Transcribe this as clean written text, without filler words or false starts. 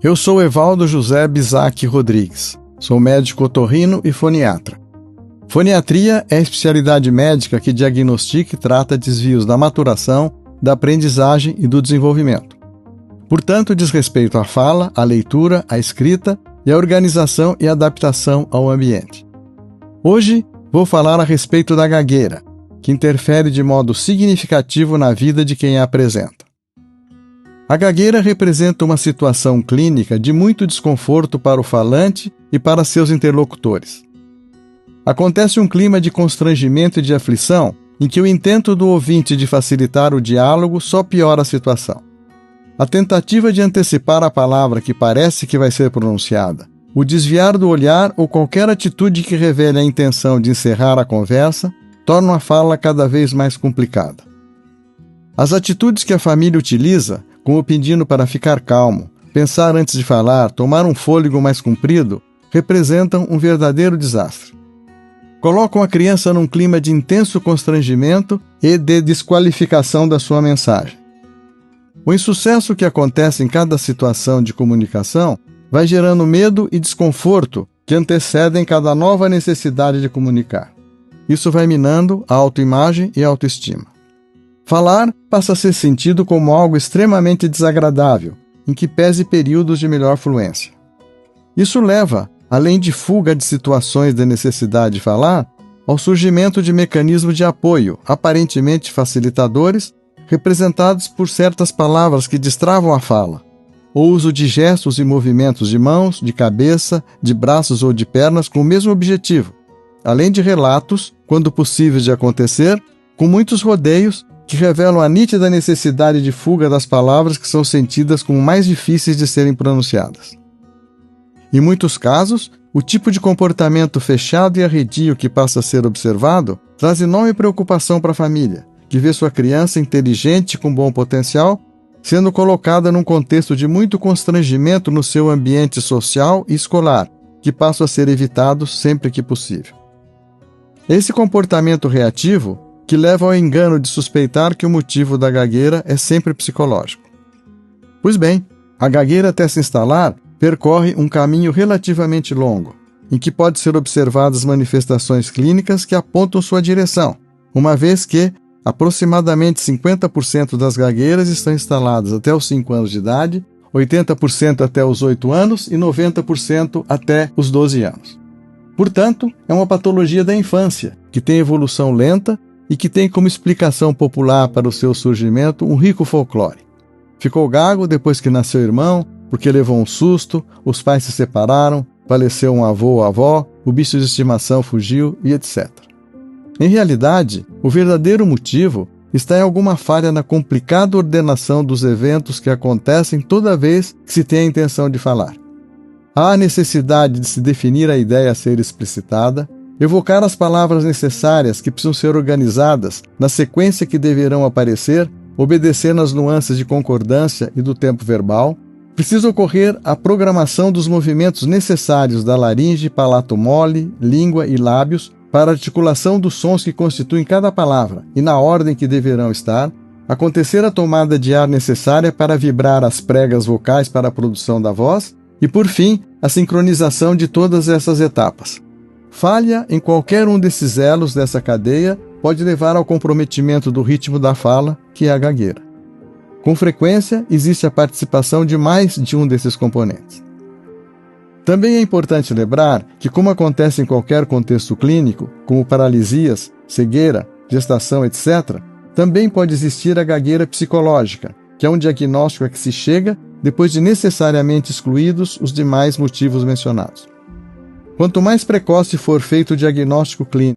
Eu sou Evaldo José Bisac Rodrigues. Sou médico otorrino e foniatra. Foniatria é a especialidade médica que diagnostica e trata desvios da maturação, da aprendizagem e do desenvolvimento. Portanto, diz respeito à fala, à leitura, à escrita e à organização e adaptação ao ambiente. Hoje, vou falar a respeito da gagueira, que interfere de modo significativo na vida de quem a apresenta. A gagueira representa uma situação clínica de muito desconforto para o falante e para seus interlocutores. Acontece um clima de constrangimento e de aflição em que o intento do ouvinte de facilitar o diálogo só piora a situação. A tentativa de antecipar a palavra que parece que vai ser pronunciada, o desviar do olhar ou qualquer atitude que revele a intenção de encerrar a conversa, tornam a fala cada vez mais complicada. As atitudes que a família utiliza, como pedindo para ficar calmo, pensar antes de falar, tomar um fôlego mais comprido, representam um verdadeiro desastre. Colocam a criança num clima de intenso constrangimento e de desqualificação da sua mensagem. O insucesso que acontece em cada situação de comunicação vai gerando medo e desconforto que antecedem cada nova necessidade de comunicar. Isso vai minando a autoimagem e a autoestima. Falar passa a ser sentido como algo extremamente desagradável, em que pese períodos de melhor fluência. Isso leva, além de fuga de situações de necessidade de falar, ao surgimento de mecanismos de apoio, aparentemente facilitadores, representados por certas palavras que destravam a fala, o uso de gestos e movimentos de mãos, de cabeça, de braços ou de pernas com o mesmo objetivo, além de relatos, quando possíveis de acontecer, com muitos rodeios que revelam a nítida necessidade de fuga das palavras que são sentidas como mais difíceis de serem pronunciadas. Em muitos casos, o tipo de comportamento fechado e arredio que passa a ser observado traz enorme preocupação para a família, que vê sua criança inteligente e com bom potencial sendo colocada num contexto de muito constrangimento no seu ambiente social e escolar, que passa a ser evitado sempre que possível. Esse comportamento reativo que leva ao engano de suspeitar que o motivo da gagueira é sempre psicológico. Pois bem, a gagueira até se instalar percorre um caminho relativamente longo, em que pode ser observadas manifestações clínicas que apontam sua direção, uma vez que aproximadamente 50% das gagueiras estão instaladas até os 5 anos de idade, 80% até os 8 anos e 90% até os 12 anos. Portanto, é uma patologia da infância, que tem evolução lenta e que tem como explicação popular para o seu surgimento um rico folclore. Ficou gago depois que nasceu irmão, porque levou um susto, os pais se separaram, faleceu um avô ou avó, o bicho de estimação fugiu e etc. Em realidade, o verdadeiro motivo está em alguma falha na complicada ordenação dos eventos que acontecem toda vez que se tem a intenção de falar. Há a necessidade de se definir a ideia a ser explicitada, evocar as palavras necessárias que precisam ser organizadas na sequência que deverão aparecer, obedecendo às nuances de concordância e do tempo verbal. Precisa ocorrer a programação dos movimentos necessários da laringe, palato mole, língua e lábios para a articulação dos sons que constituem cada palavra e na ordem que deverão estar, acontecer a tomada de ar necessária para vibrar as pregas vocais para a produção da voz e, por fim, a sincronização de todas essas etapas. Falha em qualquer um desses elos dessa cadeia pode levar ao comprometimento do ritmo da fala, que é a gagueira. Com frequência, existe a participação de mais de um desses componentes. Também é importante lembrar que, como acontece em qualquer contexto clínico, como paralisias, cegueira, gestação, etc., também pode existir a gagueira psicológica, que é um diagnóstico a que se chega depois de necessariamente excluídos os demais motivos mencionados. Quanto mais precoce for feito o diagnóstico clínico